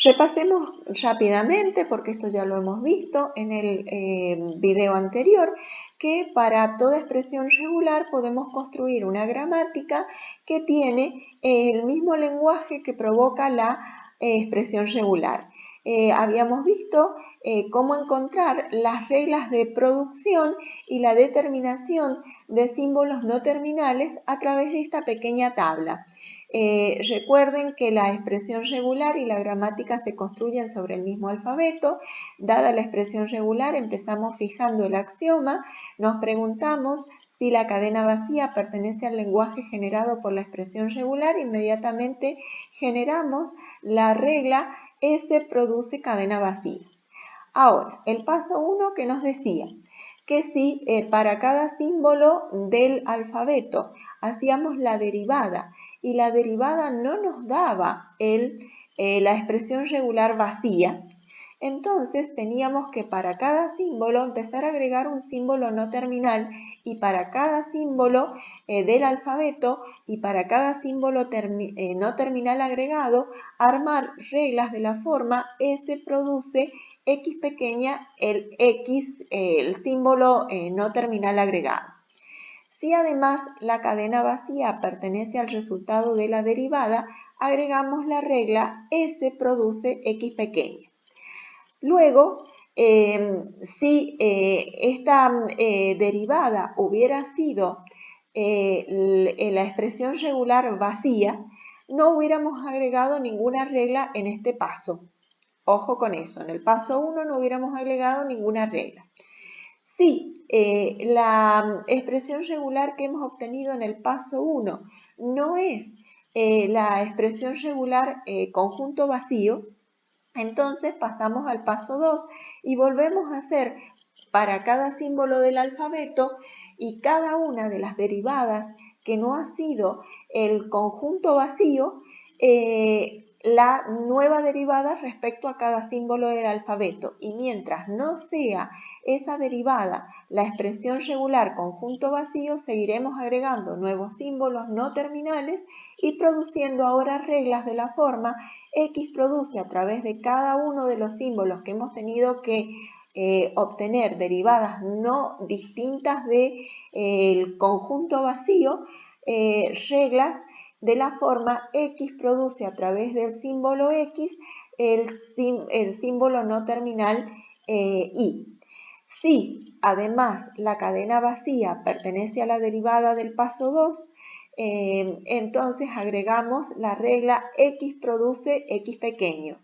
Repasemos rápidamente, porque esto ya lo hemos visto en el video anterior, que para toda expresión regular podemos construir una gramática que tiene el mismo lenguaje que provoca la expresión regular. Habíamos visto cómo encontrar las reglas de producción y la determinación de símbolos no terminales a través de esta pequeña tabla. Recuerden que la expresión regular y la gramática se construyen sobre el mismo alfabeto. Dada la expresión regular, empezamos fijando el axioma, nos preguntamos si la cadena vacía pertenece al lenguaje generado por la expresión regular, inmediatamente generamos la regla S produce cadena vacía. Ahora, el paso 1 que nos decía que si para cada símbolo del alfabeto hacíamos la derivada y la derivada no nos daba la expresión regular vacía, entonces teníamos que para cada símbolo empezar a agregar un símbolo no terminal y para cada símbolo del alfabeto y para cada símbolo no terminal agregado armar reglas de la forma S produce X pequeña el X, el símbolo no terminal agregado. Si además la cadena vacía pertenece al resultado de la derivada, agregamos la regla S produce X pequeña. Luego, si esta derivada hubiera sido la expresión regular vacía, no hubiéramos agregado ninguna regla en este paso. Ojo con eso, en el paso 1 no hubiéramos agregado ninguna regla. Si la expresión regular que hemos obtenido en el paso 1 no es la expresión regular conjunto vacío, entonces pasamos al paso 2 y volvemos a hacer para cada símbolo del alfabeto y cada una de las derivadas que no ha sido el conjunto vacío, la nueva derivada respecto a cada símbolo del alfabeto. Y mientras no sea esa derivada la expresión regular conjunto vacío, seguiremos agregando nuevos símbolos no terminales y produciendo ahora reglas de la forma X produce a través de cada uno de los símbolos que hemos tenido que obtener derivadas no distintas del conjunto vacío, reglas de la forma X produce a través del símbolo X el símbolo no terminal Y. Si además la cadena vacía pertenece a la derivada del paso 2, entonces agregamos la regla X produce X pequeño.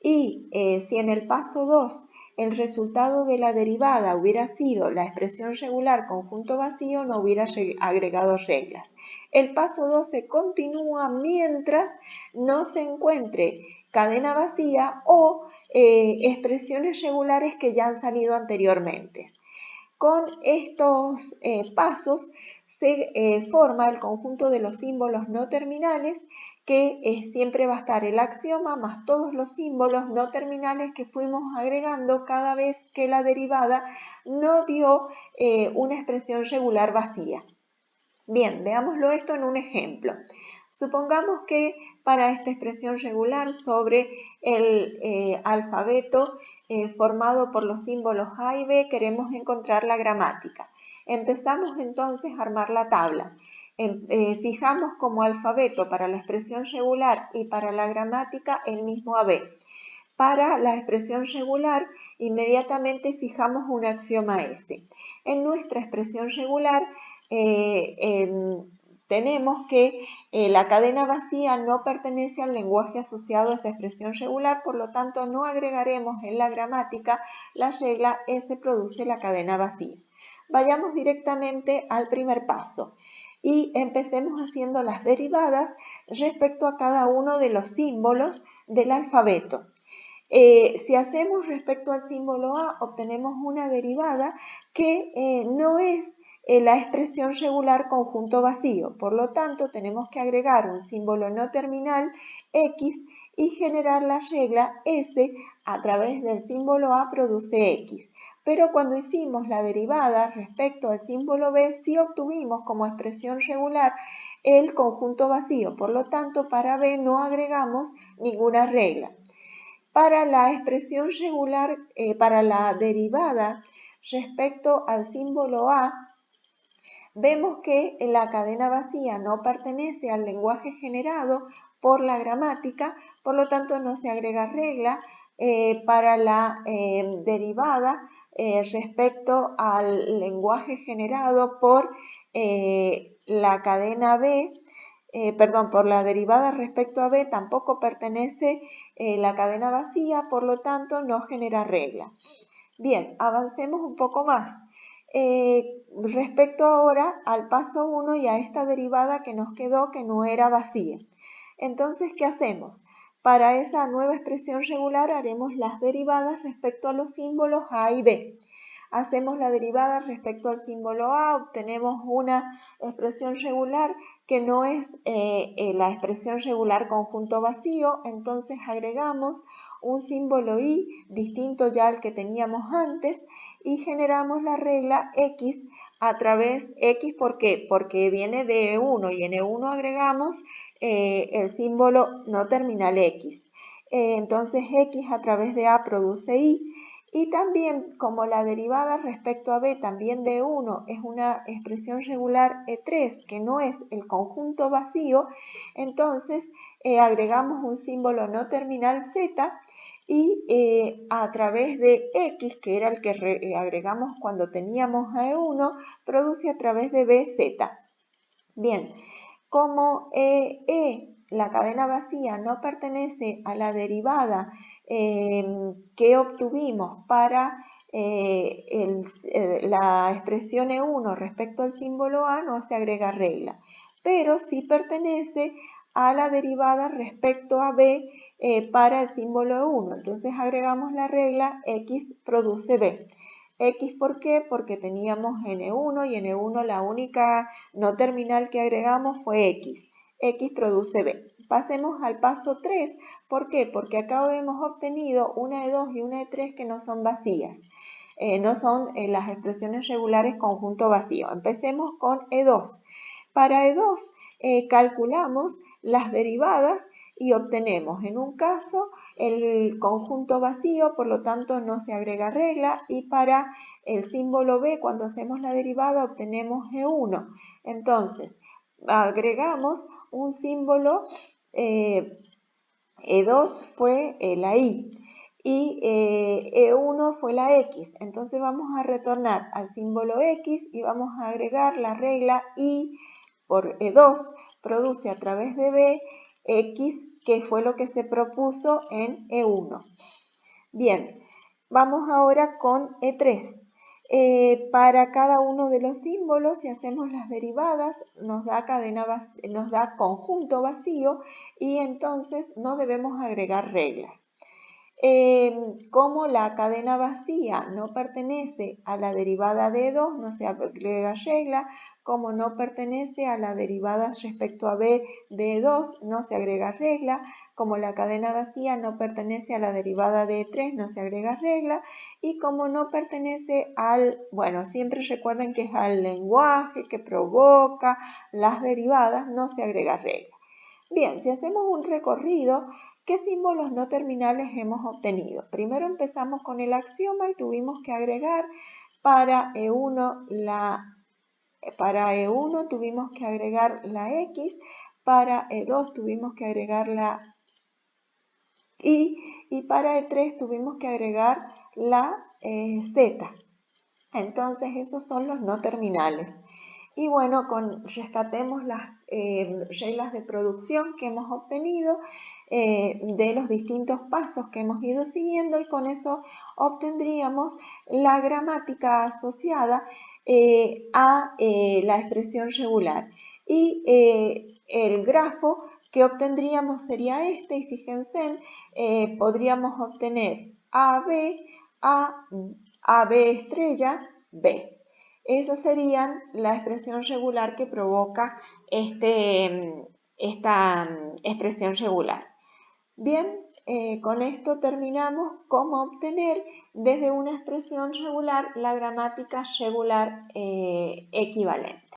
Y si en el paso 2 el resultado de la derivada hubiera sido la expresión regular conjunto vacío, no hubiera agregado reglas. El paso 2 se continúa mientras no se encuentre cadena vacía o expresiones regulares que ya han salido anteriormente. Con estos pasos se forma el conjunto de los símbolos no terminales que siempre va a estar el axioma más todos los símbolos no terminales que fuimos agregando cada vez que la derivada no dio una expresión regular vacía. Bien, veámoslo esto en un ejemplo. Supongamos que para esta expresión regular sobre el alfabeto formado por los símbolos A y B queremos encontrar la gramática. Empezamos entonces a armar la tabla. Fijamos como alfabeto para la expresión regular y para la gramática el mismo AB. Para la expresión regular, inmediatamente fijamos un axioma S. En nuestra expresión regular, tenemos que la cadena vacía no pertenece al lenguaje asociado a esa expresión regular, por lo tanto no agregaremos en la gramática la regla S produce la cadena vacía. Vayamos directamente al primer paso y empecemos haciendo las derivadas respecto a cada uno de los símbolos del alfabeto. Si hacemos respecto al símbolo A, obtenemos una derivada que no es la expresión regular conjunto vacío. Por lo tanto, tenemos que agregar un símbolo no terminal X y generar la regla S a través del símbolo A produce X. Pero cuando hicimos la derivada respecto al símbolo B, sí obtuvimos como expresión regular el conjunto vacío. Por lo tanto, para B no agregamos ninguna regla. Para la expresión regular, para la derivada respecto al símbolo A, vemos que la cadena vacía no pertenece al lenguaje generado por la gramática, por lo tanto no se agrega regla. Para la derivada respecto al lenguaje generado por la cadena B, por la derivada respecto a B tampoco pertenece la cadena vacía, por lo tanto no genera regla. Bien, avancemos un poco más. Respecto ahora al paso 1 y a esta derivada que nos quedó que no era vacía. Entonces, ¿qué hacemos? Para esa nueva expresión regular haremos las derivadas respecto a los símbolos A y B. Hacemos la derivada respecto al símbolo A, obtenemos una expresión regular que no es la expresión regular conjunto vacío, entonces agregamos un símbolo I distinto ya al que teníamos antes y generamos la regla X a través X, ¿por qué? Porque viene de E1 y en E1 agregamos el símbolo no terminal X. Entonces X a través de A produce Y. Y también, como la derivada respecto a B también de 1 es una expresión regular E3, que no es el conjunto vacío, entonces agregamos un símbolo no terminal Z y a través de X, que era el que agregamos cuando teníamos a E1, produce a través de BZ. Bien, como la cadena vacía no pertenece a la derivada que obtuvimos para la expresión E1 respecto al símbolo A, no se agrega regla, pero sí pertenece a la derivada respecto a B para el símbolo E1. Entonces agregamos la regla X produce B. X, ¿por qué? Porque teníamos N1 y en E1 la única no terminal que agregamos fue X. X produce B. Pasemos al paso 3. ¿Por qué? Porque acá hemos obtenido una E2 y una E3 que no son vacías. No son las expresiones regulares conjunto vacío. Empecemos con E2. Para E2 calculamos las derivadas y obtenemos en un caso el conjunto vacío, por lo tanto no se agrega regla, y para el símbolo B cuando hacemos la derivada obtenemos E1. Entonces agregamos un símbolo, E2 fue la I y E1 fue la X. Entonces vamos a retornar al símbolo X y vamos a agregar la regla I por E2 produce a través de B X, que fue lo que se propuso en E1. Bien, vamos ahora con E3. Para cada uno de los símbolos, si hacemos las derivadas, nos da conjunto vacío y entonces no debemos agregar reglas. Como la cadena vacía no pertenece a la derivada de E2, no se agrega regla. Como no pertenece a la derivada respecto a B de E2, no se agrega regla. Como la cadena vacía no pertenece a la derivada de E3, no se agrega regla. Y como no pertenece siempre recuerden que es al lenguaje que provoca las derivadas, no se agrega regla. Bien, si hacemos un recorrido, ¿qué símbolos no terminales hemos obtenido? Primero empezamos con el axioma y tuvimos que agregar para E1 tuvimos que agregar la X, para E2 tuvimos que agregar la Y y para E3 tuvimos que agregar la Z. Entonces esos son los no terminales. Y bueno, rescatemos las reglas de producción que hemos obtenido de los distintos pasos que hemos ido siguiendo y con eso obtendríamos la gramática asociada a la expresión regular. Y el grafo que obtendríamos sería este y fíjense, podríamos obtener AB, AB estrella, B. Esas serían la expresión regular que provoca esta expresión regular. Bien, con esto terminamos cómo obtener desde una expresión regular la gramática regular equivalente.